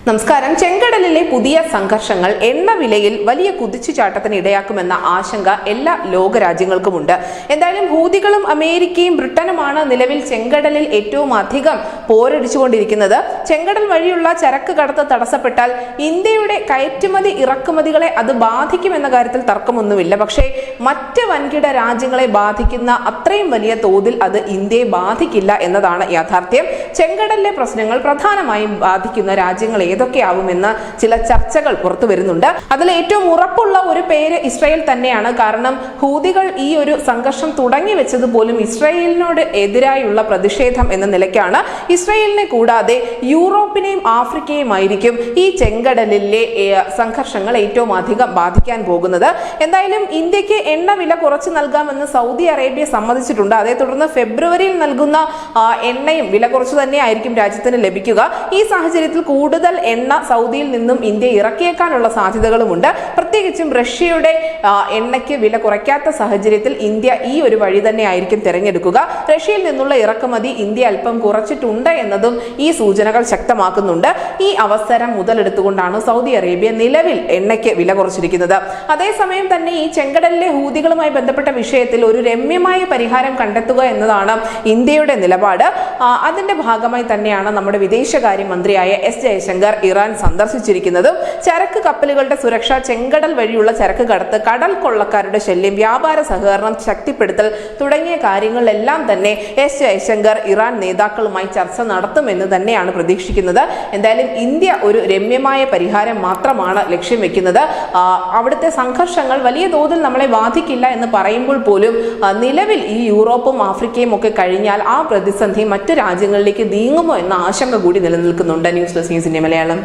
നമസ്കാരം. ചെങ്കടലിലെ പുതിയ സംഘർഷങ്ങൾ എണ്ണവിലയിൽ വലിയ കുതിച്ചുചാട്ടത്തിന് ഇടയാക്കുമെന്ന ആശങ്ക എല്ലാ ലോകരാജ്യങ്ങൾക്കുമുണ്ട്. എന്തായാലും ഹൂതികളും അമേരിക്കയും ബ്രിട്ടനുമാണ് നിലവിൽ ചെങ്കടലിൽ ഏറ്റവും അധികം പോരടിച്ചുകൊണ്ടിരിക്കുന്നത്. ചെങ്കടൽ വഴിയുള്ള ചരക്ക് കടത്ത് തടസ്സപ്പെട്ടാൽ ഇന്ത്യയുടെ കയറ്റുമതി ഇറക്കുമതികളെ അത് ബാധിക്കുമെന്ന കാര്യത്തിൽ തർക്കമൊന്നുമില്ല. പക്ഷേ മറ്റ് വൻകിട രാജ്യങ്ങളെ ബാധിക്കുന്ന അത്രയും വലിയ തോതിൽ അത് ഇന്ത്യയെ ബാധിക്കില്ല എന്നതാണ് യാഥാർത്ഥ്യം. ചെങ്കടലിലെ പ്രശ്നങ്ങൾ പ്രധാനമായും ബാധിക്കുന്ന രാജ്യങ്ങൾ ഏതൊക്കെയാവുമെന്ന് ചില ചർച്ചകൾ പുറത്തു വരുന്നുണ്ട്. അതിൽ ഏറ്റവും ഉറപ്പുള്ള ഒരു പേര് ഇസ്രായേൽ തന്നെയാണ്. കാരണം ഹൂതികൾ ഈ ഒരു സംഘർഷം തുടങ്ങി വെച്ചത് പോലും ഇസ്രായേലിനോട് എതിരായുള്ള പ്രതിഷേധം എന്ന നിലയ്ക്കാണ്. ഇസ്രായേലിനെ കൂടാതെ യൂറോപ്പിനെയും ആഫ്രിക്കയുമായിരിക്കും ഈ ചെങ്കടലിലെ സംഘർഷങ്ങൾ ഏറ്റവും അധികം ബാധിക്കാൻ പോകുന്നത്. എന്തായാലും ഇന്ത്യക്ക് എണ്ണ വില കുറച്ച് നൽകാമെന്ന് സൗദി അറേബ്യ സമ്മതിച്ചിട്ടുണ്ട്. അതേ തുടർന്ന് ഫെബ്രുവരിയിൽ നൽകുന്ന എണ്ണയും വില കുറച്ച് തന്നെ ആയിരിക്കും രാജ്യത്തിന് ലഭിക്കുക. ഈ സാഹചര്യത്തിൽ കൂടുതൽ എണ്ണ സൗദിയിൽ നിന്നും ഇന്ത്യ ഇറക്കിയേക്കാനുള്ള സാധ്യതകളുമുണ്ട്. പ്രത്യേകിച്ചും റഷ്യയുടെ എണ്ണയ്ക്ക് വില കുറയ്ക്കാത്ത സാഹചര്യത്തിൽ ഇന്ത്യ ഈ ഒരു വഴി തന്നെ ആയിരിക്കും തിരഞ്ഞെടുക്കുക. റഷ്യയിൽ നിന്നുള്ള ഇറക്കുമതി ഇന്ത്യ അല്പം കുറച്ചിട്ടുണ്ട് എന്നതും ഈ സൂചനകൾ ശക്തമാക്കുന്നുണ്ട്. ഈ അവസരം മുതലെടുത്തുകൊണ്ടാണ് സൗദി അറേബ്യ നിലവിൽ എണ്ണയ്ക്ക് വില കുറച്ചിരിക്കുന്നത്. അതേസമയം തന്നെ ഈ ചെങ്കടലിലെ ഹൂതികളുമായി ബന്ധപ്പെട്ട വിഷയത്തിൽ ഒരു രമ്യമായ പരിഹാരം കണ്ടെത്തുക എന്നതാണ് ഇന്ത്യയുടെ നിലപാട്. അതിന്റെ ഭാഗമായി തന്നെയാണ് നമ്മുടെ വിദേശകാര്യ മന്ത്രിയായ എസ് ജയശങ്കർ ഇറാൻ സന്ദർശിച്ചിരിക്കുന്നതും. ചരക്ക് കപ്പലുകളുടെ സുരക്ഷ, ചെങ്കടൽ വഴിയുള്ള ചരക്ക് കടത്ത്, കടൽ കൊള്ളക്കാരുടെ ശല്യം, വ്യാപാര സഹകരണം ശക്തിപ്പെടുത്തൽ തുടങ്ങിയ കാര്യങ്ങളിലെല്ലാം തന്നെ എസ് ജയശങ്കർ ഇറാൻ നേതാക്കളുമായി ചർച്ച നടത്തുമെന്ന് തന്നെയാണ് പ്രതീക്ഷിക്കുന്നത്. എന്തായാലും ഇന്ത്യ ഒരു രമ്യമായ പരിഹാരം മാത്രമാണ് ലക്ഷ്യം വെക്കുന്നത്. അവിടുത്തെ സംഘർഷങ്ങൾ വലിയ തോതിൽ നമ്മളെ ബാധിക്കില്ല എന്ന് പറയുമ്പോൾ പോലും നിലവിൽ ഈ യൂറോപ്പും ആഫ്രിക്കയും ഒക്കെ കഴിഞ്ഞാൽ ആ പ്രതിസന്ധി മറ്റ് രാജ്യങ്ങളിലേക്ക് നീങ്ങുമോ എന്ന ആശങ്ക കൂടി നിലനിൽക്കുന്നുണ്ട്. News desk news India Malayalam.